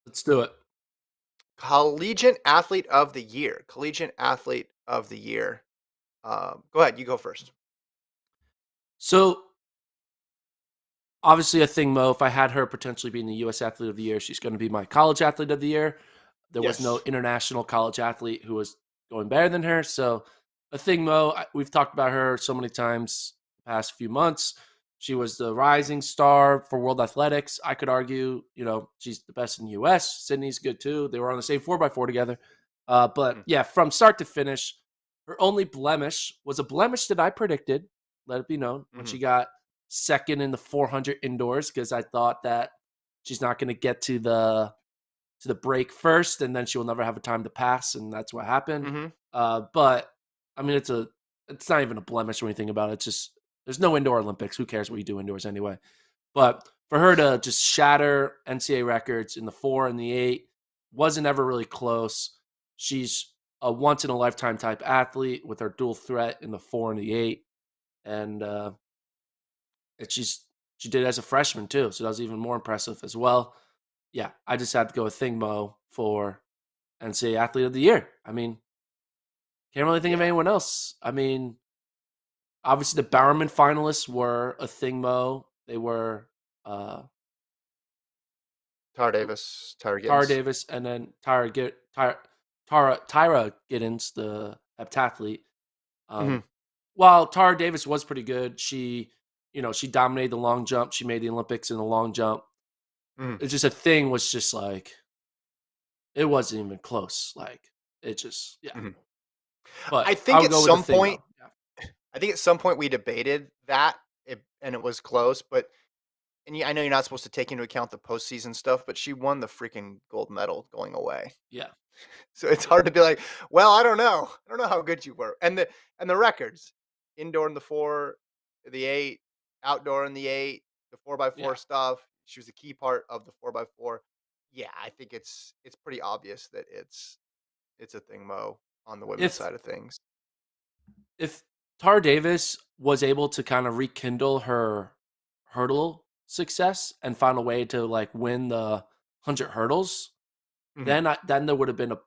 Let's do it. Collegiate athlete of the year. Collegiate athlete of the year. Go ahead. You go first. So obviously, a thing, Mo. If I had her potentially being the U.S. Athlete of the Year, she's going to be my College Athlete of the Year. There was no Yes. international college athlete who was going better than her. So, a thing, Mo. We've talked about her so many times the past few months. She was the rising star for World Athletics. I could argue, she's the best in the U.S. Sydney's good too. They were on the same 4x4 together. But Mhm, yeah, from start to finish, her only blemish was a blemish that I predicted. Let it be known when mhm, she got second in the 400 indoors because I thought that she's not going to get to the break first, and then she will never have a time to pass, and that's what happened. mhm. But I mean, it's not even a blemish when you think about it. It's just there's no indoor Olympics. Who cares what you do indoors anyway? But for her to just shatter NCAA records in the 4 and the 8 wasn't ever really close. She's a once in a lifetime type athlete with her dual threat in the 4 and the 8, and she did it as a freshman too, so that was even more impressive as well. Yeah, I just had to go with Thingmo for NCAA Athlete of the Year. I mean, can't really think of Yeah. anyone else. I mean, obviously the No. Bowerman finalists were a Thingmo. They were uh, Tar Davis, Tyra Tara Gittens. Davis and then Tyra Giddens, the heptathlete. Mhm, Um, while Tara Davis was pretty good, she dominated the long jump. She made the Olympics in the long jump. mhm, It's just a thing was just like it wasn't even close. Like it just yeah. mhm. I But think I'll at go with the some thing point, though. Yeah. we debated that, and it was close. But I know you're not supposed to take into account the postseason stuff, but she won the freaking gold medal going away. Yeah. So it's hard to be like, well, I don't know. I don't know how good you were. And the records, indoor in the 4, the 8, outdoor in the 8, the 4x4 Yeah. stuff. She was a key part of the 4x4. Yeah, I think it's pretty obvious that it's a thing, Mo, on the women's If side of things. if Tara Davis was able to kind of rekindle her hurdle success and find a way to like win the 100 hurdles, Mhm. then there would have been a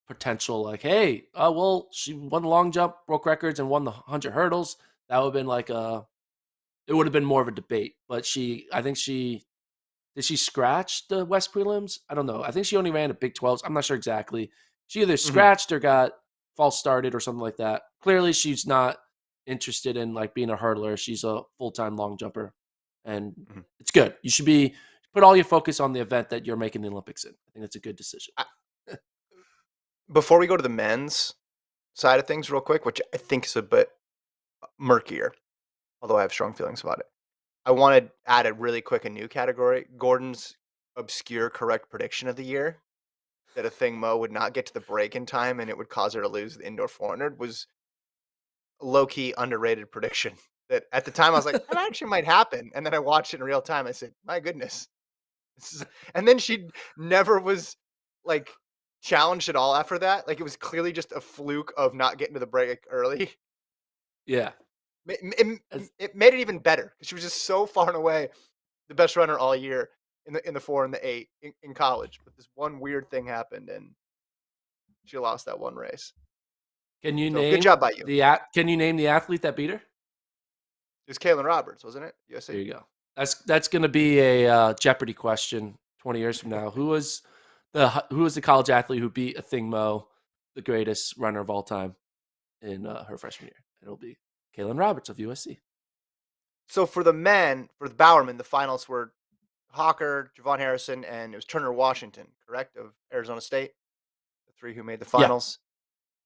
potential like, hey, well, she won the long jump, broke records, and won the 100 hurdles. That would have been like it would have been more of a debate. But I think did she scratch the West prelims? I don't know. I think she only ran at Big 12s. I'm not sure exactly. She either Mhm. scratched or got false started or something like that. Clearly, she's not interested in like being a hurdler. She's a full time long jumper, and Mhm. it's good. You should be put all your focus on the event that you're making the Olympics in. I think that's a good decision. I, before we go to the men's side of things real quick, which I think is a bit murkier, although I have strong feelings about it. I want to add a new category. Gordon's obscure correct prediction of the year that a thing Mo would not get to the break in time and it would cause her to lose the indoor 400 was a low key underrated prediction. That at the time I was like, that actually might happen. And then I watched it in real time. I said, my goodness. This is, and then she never was like challenged at all after that. Like it was clearly just a fluke of not getting to the break early. Yeah. It, it made it even better because she was just so far and away the best runner all year in the 4 and the 8 in college. But this one weird thing happened and she lost that one race. Can you So good name job by you. Can you name the athlete that beat her? It was Kalen Roberts, wasn't it? There USC. you go. That's going to be a Jeopardy question 20 years from now. Who was the college athlete who beat a Thing Mo, the greatest runner of all time in her freshman year? It'll be Kalen Roberts of USC. So for the men, for the Bowerman, the finals were Hawker, Javon Harrison, and it was Turner Washington, correct, of Arizona State, the three who made the Yeah, finals.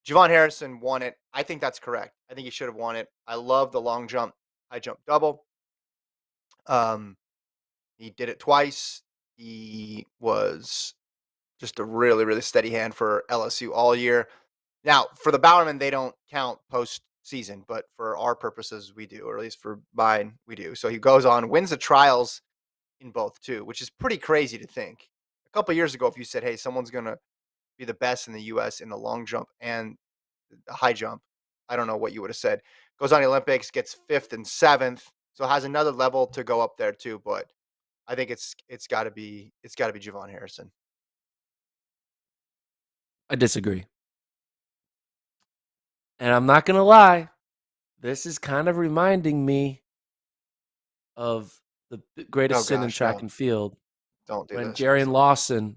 Javon Harrison won it. I think that's correct. I think he should have won it. I love the long jump, high jump double. Um, he did it twice. He was just a really, really steady hand for LSU all year. Now, for the Bowerman, they don't count postseason, but for our purposes, we do, or at least for mine, we do. So he goes on, wins the trials in both too, which is pretty crazy to think. A couple years ago, if you said, "Hey, someone's gonna be the best in the U.S. in the long jump and the high jump," I don't know what you would have said. Goes on the Olympics, gets fifth and seventh, so has another level to go up there too. But I think it's got to be Javon Harrison. I disagree. And I'm not going to lie, this is kind of reminding me of the Oh greatest sin in gosh, track no. and field Don't do when this, please Jarian don't do this. Lawson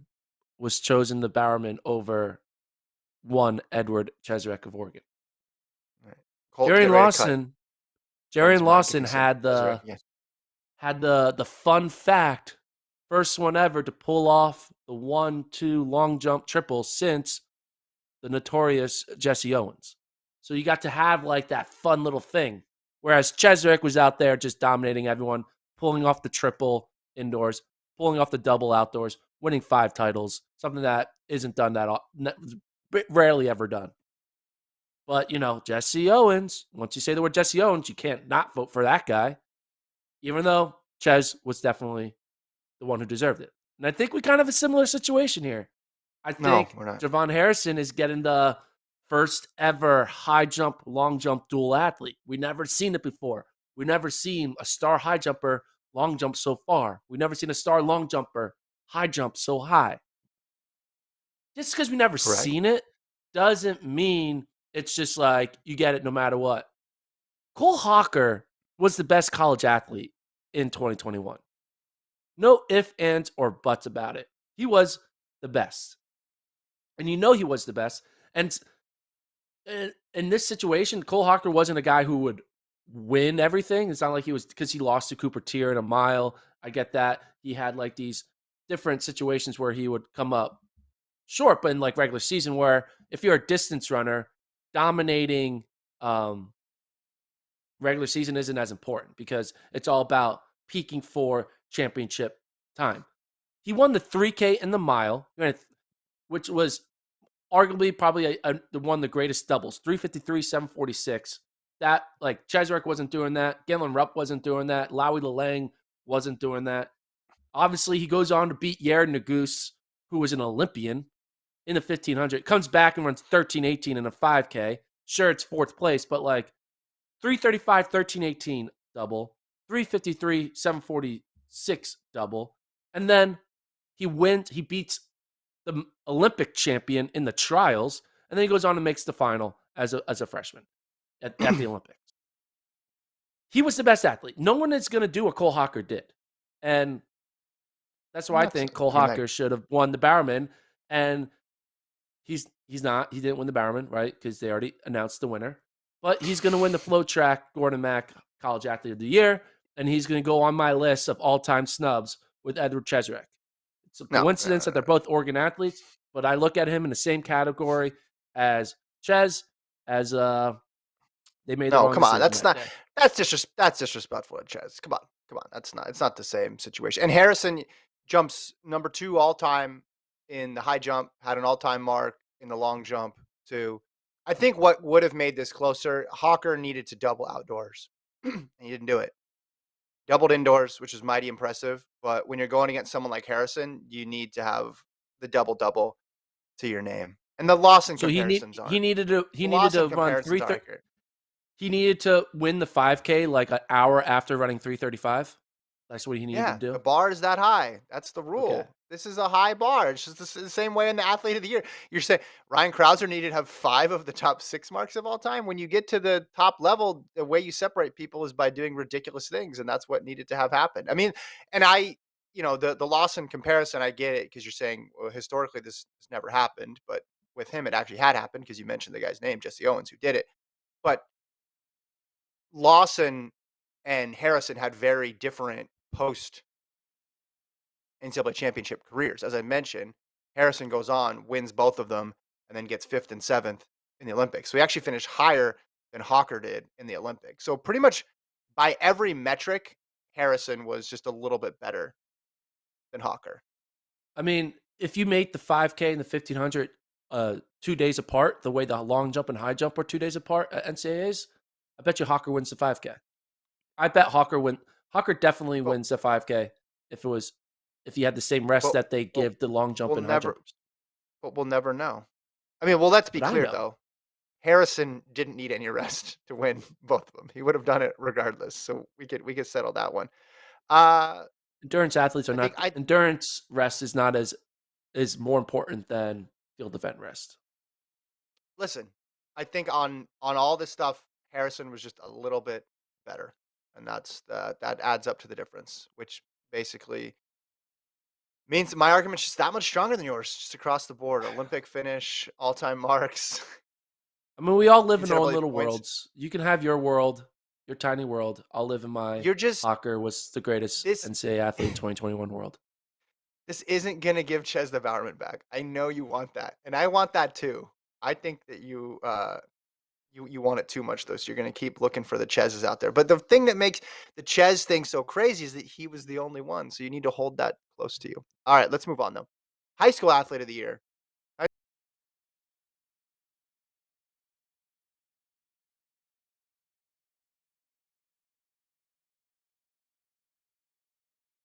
was chosen the Bowerman over one Edward Cheserek of Oregon. All right. Colt, get Jarian ready to cut. Lawson, Comes Jarian to mind. Give Lawson me some had Desiree. the Yes. had the fun fact, first one ever to pull off the 1-2 long jump triple since the notorious Jesse Owens. So you got to have like that fun little thing. Whereas Cheserek was out there just dominating everyone, pulling off the triple indoors, pulling off the double outdoors, winning 5 titles, something that isn't done that rarely ever done. But, Jesse Owens, once you say the word Jesse Owens, you can't not vote for that guy, even though Ches was definitely the one who deserved it. And I think we kind of have a similar situation here. I No, think we're not. Javon Harrison is getting the first ever high jump, long jump dual athlete. We never seen it before. We never seen a star high jumper long jump so far. We never seen a star long jumper high jump so high. Just because we never Correct. seen it doesn't mean it's just like you get it no matter what. Cole Hawker was the best college athlete in 2021. No ifs, ands, or buts about it. He was the best. And he was the best. And in this situation, Cole Hawker wasn't a guy who would win everything. It's not like he was because he lost to Cooper Tier in a mile. I get that. He had like these different situations where he would come up short, but in like regular season, where if you're a distance runner, dominating regular season isn't as important because it's all about peaking for championship time. He won the 3K and the mile, which was arguably probably the one of the greatest doubles, 353, 746. That, like, Cheserek wasn't doing that. Galen Rupp wasn't doing that. Lowy Lalang wasn't doing that. Obviously, he goes on to beat Yared Naguse, who was an Olympian in the 1500. Comes back and runs 13:18 in a 5K. Sure, it's fourth place, but like 335, 13:18 double, 353, 746 double. And then he beats the Olympic champion in the trials, and then he goes on and makes the final as a freshman at the Olympics. He was the best athlete. No one is going to do what Cole Hawker did. And that's I'm why I not think saying. Cole I mean, like, Hawker should have won the Bowerman. And he's not. He didn't win the Bowerman, right? Because they already announced the winner. But he's going to win the FloTrack Gordon Mack College Athlete of the Year, and he's going to go on my list of all-time snubs with Edward Cheserek. It's a no, coincidence that they're both Oregon athletes, but I look at him in the same category as Ches, as they made the no. wrong Come on, decision that's that not. day. That's disrespectful to Ches. Come on, come on. That's not. It's not the same situation. And Harrison jumps number 2 all time in the high jump. Had an all time mark in the long jump too. I think what would have made this closer, Hawker needed to double outdoors, and he didn't do it. Doubled indoors, which is mighty impressive. But when you're going against someone like Harrison, you need to have the double double to your name. And the Lawson So comparisons he aren't. needed to The he needed Lawson to run comparisons aren't accurate. he needed to win the 5K like an hour after running 335. That's what he needed to Yeah, the do. bar is that high. That's the Okay. rule. This is a high bar. It's just the same way in the athlete of the year. You're saying Ryan Krauser needed to have 5 of the top 6 marks of all time. When you get to the top level, the way you separate people is by doing ridiculous things, and that's what needed to have happened. I mean, and the Lawson comparison, I get it because you're saying, well, historically this never happened, but with him it actually had happened because you mentioned the guy's name, Jesse Owens, who did it. But Lawson and Harrison had very different post NCAA championship careers. As I mentioned, Harrison goes on, wins both of them, and then gets 5th and 7th in the Olympics. So he actually finished higher than Hawker did in the Olympics. So pretty much by every metric, Harrison was just a little bit better than Hawker. I mean, if you make the 5K and the 1500 2 days apart, the way the long jump and high jump were 2 days apart at NCAAs, I bet you Hawker wins the 5K. I bet Hawker definitely But wins the 5K if he had the same rest but that they but give the long jump we'll and high never jumpers. but we'll never know. I mean, well, let's be But I clear know though. Harrison didn't need any rest to win both of them. He would have done it regardless. So we could settle that one. Uh endurance athletes are I think not I endurance rest is not as is more important than field event rest. listen, I think on all this stuff, Harrison was just a little bit better, and that adds up to the difference, which basically means my argument's just that much stronger than yours, just across the board. Olympic finish, all-time marks, I mean, we all live in our own NCAA little points. worlds. You can have your world, your tiny world. I'll live in my You're just Hawker was the greatest this NCAA athlete in 2021 world. this isn't gonna give Ches the Bowerman back. I know you want that, and I want that too. I think that you want it too much though, so you're gonna keep looking for the Cheses out there. But the thing that makes the Ches thing so crazy is that he was the only one, so you need to hold that close to you. All right, let's move on though. High school athlete of the year.